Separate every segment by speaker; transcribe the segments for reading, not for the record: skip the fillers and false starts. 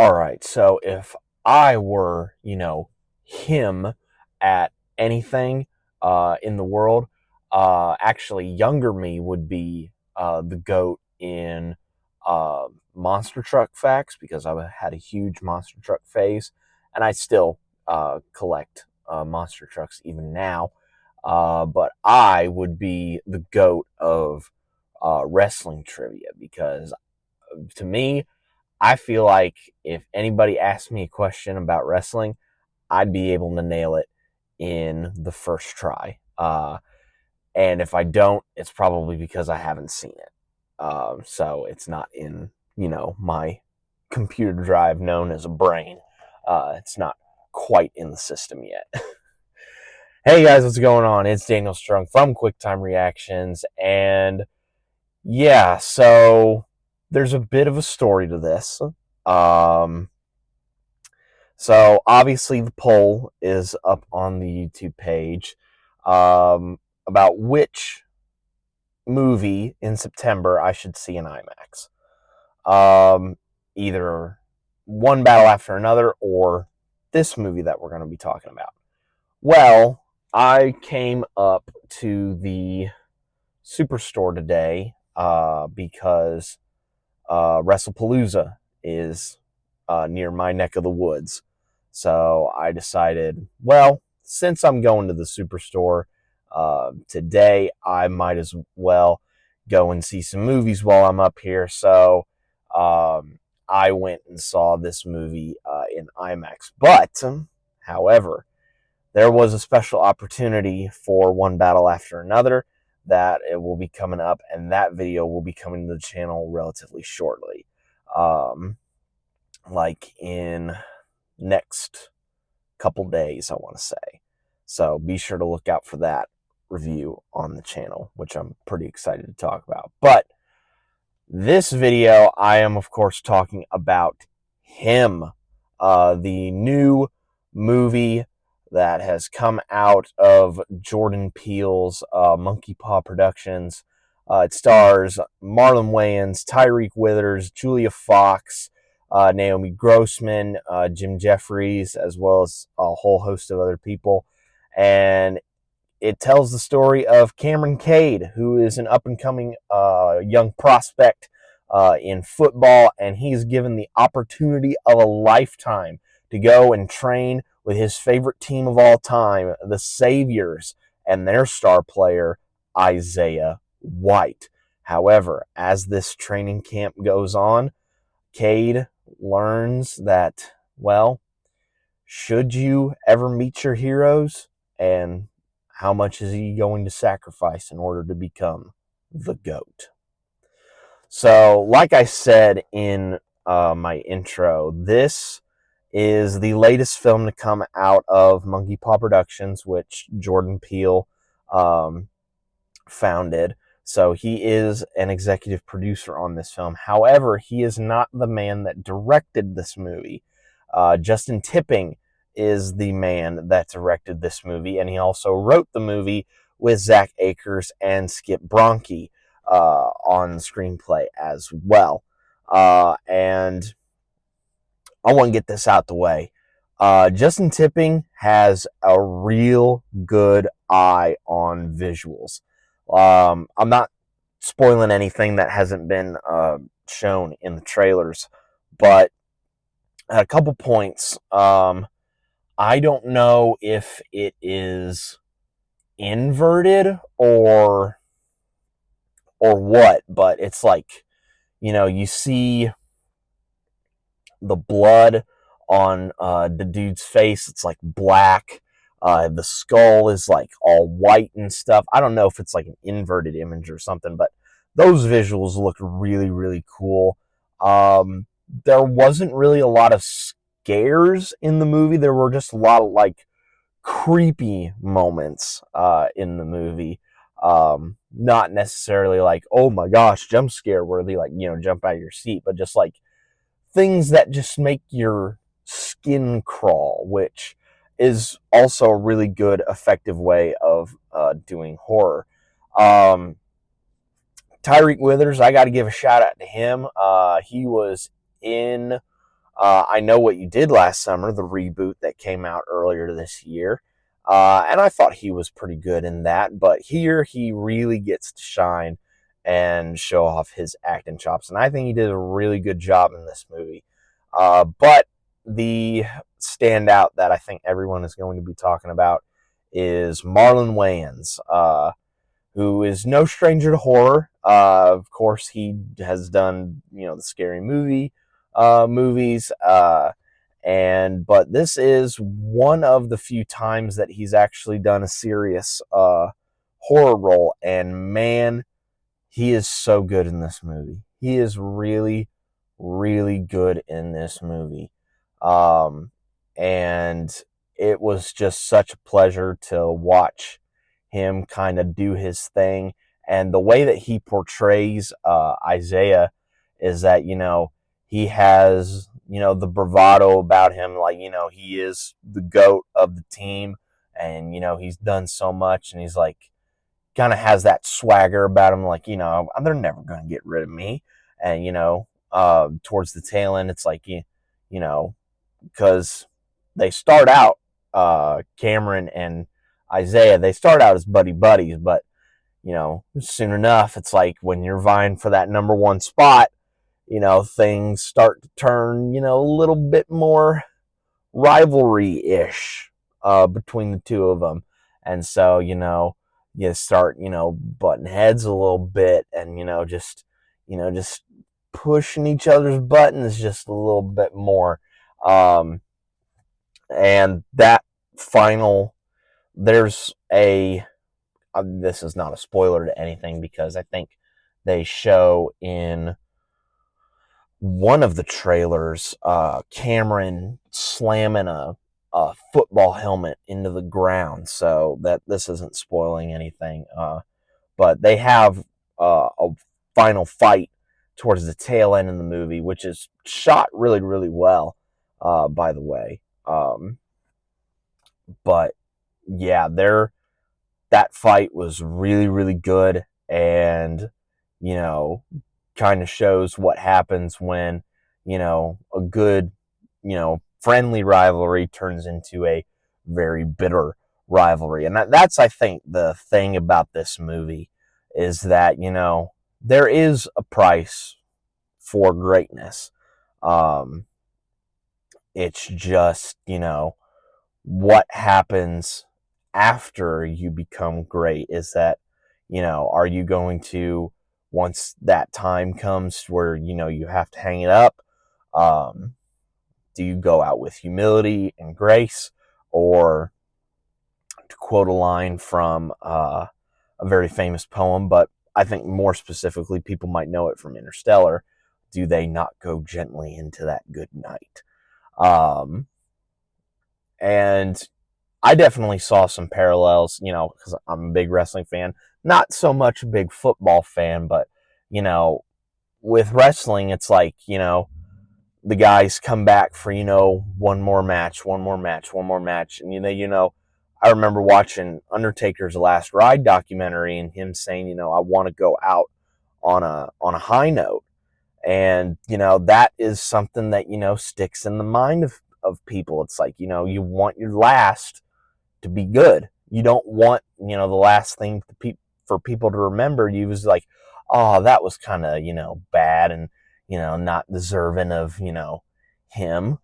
Speaker 1: All right, so if I were, him at anything in the world, actually, younger me would be the goat in monster truck facts because I had a huge monster truck phase, and I still collect monster trucks even now. But I would be the goat of wrestling trivia because to me, I feel like if anybody asked me a question about wrestling, I'd be able to nail it in the first try. And if I don't, it's probably because I haven't seen it. So it's not in, my computer drive known as a brain. It's not quite in the system yet. Hey guys, what's going on? It's Daniel Strung from QuickTime Reactions. And yeah, so there's a bit of a story to this. Um, So obviously the poll is up on the YouTube page about which movie in September I should see in IMAX. Either One Battle After Another or this movie that we're going to be talking about. Well, I came up to the Superstore today because WrestlePalooza is near my neck of the woods. So I decided, well, since I'm going to the Superstore today, I might as well go and see some movies while I'm up here. So I went and saw this movie in IMAX. But, however, there was a special opportunity for One Battle After Another that it will be coming up, and that video will be coming to the channel relatively shortly. Like in next couple days, I want to say. So be sure to look out for that review on the channel, which I'm pretty excited to talk about. But this video, I am, of course, talking about Him, the new movie that has come out of Jordan Peele's monkeypaw Productions. It stars Marlon Wayans, Tyreek Withers, Julia Fox, Naomi Grossman, Jim Jeffries, as well as a whole host of other people. And it tells the story of Cameron Cade, who is an up-and-coming young prospect in football, and he's given the opportunity of a lifetime to go and train with his favorite team of all time, the Saviors, and their star player, Isaiah White. However, as this training camp goes on, Cade learns that, well, should you ever meet your heroes, and how much is he going to sacrifice in order to become the GOAT? So, like I said in my intro, this is the latest film to come out of monkeypaw Productions, which Jordan Peele founded. So he is an executive producer on this film. However, he is not the man that directed this movie. Justin Tipping is the man that directed this movie, and he also wrote the movie with Zach Akers and Skip Bronke on the screenplay as well. And I want to get this out the way. Justin Tipping has a real good eye on visuals. I'm not spoiling anything that hasn't been shown in the trailers, but at a couple points, I don't know if it is inverted or what, but it's like, you see the blood on the dude's face. It's like black. The skull is like all white and stuff. I don't know if it's like an inverted image or something, but those visuals look really, really cool. There wasn't really a lot of scares in the movie. There were just a lot of like creepy moments in the movie. Not necessarily like, oh my gosh, jump scare worthy, like, jump out of your seat, but just like things that just make your skin crawl, which is also a really good, effective way of doing horror. Tyreek Withers, I got to give a shout out to him. He was in I Know What You Did Last Summer, the reboot that came out earlier this year. And I thought he was pretty good in that, but here he really gets to shine and show off his acting chops. And I think he did a really good job in this movie. But the standout that I think everyone is going to be talking about is Marlon Wayans, who is no stranger to horror. Of course, he has done, the Scary Movie movies. But this is one of the few times that he's actually done a serious horror role. And man, he is so good in this movie. He is really, really good in this movie. And it was just such a pleasure to watch him kind of do his thing. And the way that he portrays Isaiah is that, he has, the bravado about him. Like, he is the GOAT of the team. And, he's done so much. And he's like, kind of has that swagger about him. Like, they're never going to get rid of me. And, towards the tail end, it's like, because they start out, Cameron and Isaiah, they start out as buddies, but soon enough, it's like when you're vying for that number one spot, things start to turn, a little bit more rivalry-ish between the two of them. And so, you start, butting heads a little bit and, just pushing each other's buttons just a little bit more. And that final, there's this is not a spoiler to anything because I think they show in one of the trailers, Cameron slamming a football helmet into the ground, so that this isn't spoiling anything. But they have a final fight towards the tail end of the movie, which is shot really, really well, by the way. But yeah, that fight was really, really good, and kind of shows what happens when a good friendly rivalry turns into a very bitter rivalry. And that's, I think, the thing about this movie is that there is a price for greatness. It's just what happens after you become great is that are you going to, once that time comes where you have to hang it up, do you go out with humility and grace, or, to quote a line from a very famous poem, but I think more specifically people might know it from Interstellar, do they not go gently into that good night? And I definitely saw some parallels, because I'm a big wrestling fan. Not so much a big football fan, but, with wrestling, it's like, the guys come back for, one more match. And, I remember watching Undertaker's Last Ride documentary and him saying, I want to go out on a high note. And, that is something that, sticks in the mind of people. It's like, you want your last to be good. You don't want, the last thing for people to remember you was like, oh, that was kind of, bad and, not deserving of, him,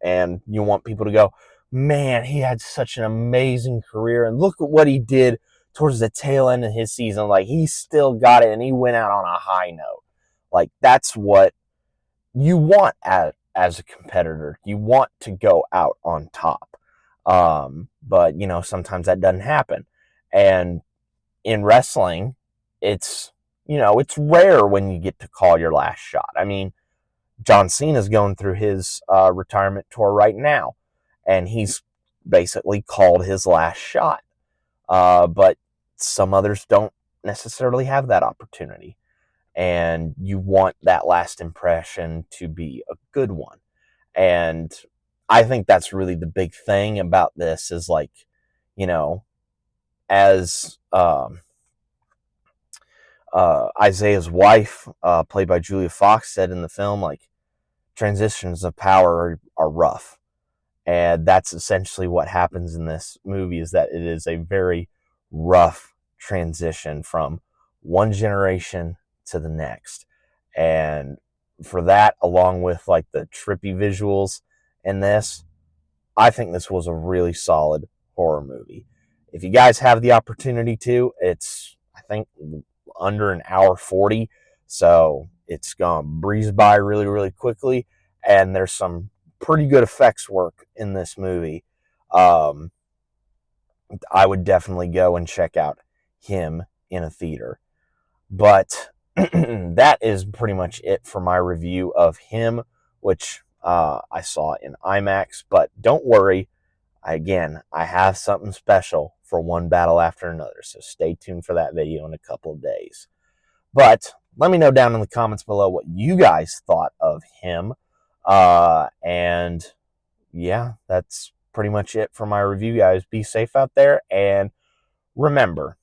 Speaker 1: and you want people to go, man, he had such an amazing career and look at what he did towards the tail end of his season. Like, he still got it and he went out on a high note. Like, that's what you want as a competitor. You want to go out on top. But, sometimes that doesn't happen. And in wrestling, it's rare when you get to call your last shot. I mean, John Cena's going through his retirement tour right now, and he's basically called his last shot. But some others don't necessarily have that opportunity. And you want that last impression to be a good one. And I think that's really the big thing about this is like, as Isaiah's wife, played by Julia Fox, said in the film, like, transitions of power are rough. And that's essentially what happens in this movie, is that it is a very rough transition from one generation to the next. And for that, along with like the trippy visuals in this, I think this was a really solid horror movie. If you guys have the opportunity to, it's, I think, under an hour 40. So it's going to breeze by really, really quickly. And there's some pretty good effects work in this movie. I would definitely go and check out him in a theater. But that is pretty much it for my review of him, which I saw in IMAX. But don't worry, again, I have something special for One Battle After Another, so stay tuned for that video in a couple of days. But let me know down in the comments below what you guys thought of him. And yeah, that's pretty much it for my review, guys. Be safe out there, and remember,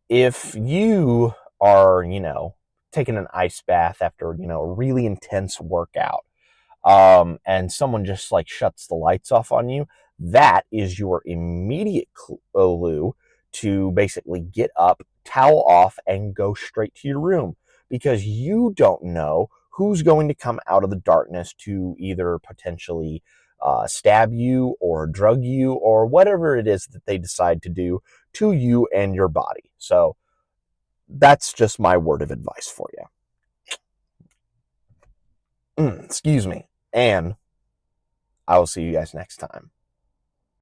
Speaker 1: if you are, taking an ice bath after, a really intense workout, and someone just like shuts the lights off on you, that is your immediate clue to basically get up, towel off, and go straight to your room, because you don't know who's going to come out of the darkness to either potentially stab you or drug you or whatever it is that they decide to do to you and your body. So that's just my word of advice for you. Excuse me. And I will see you guys next time.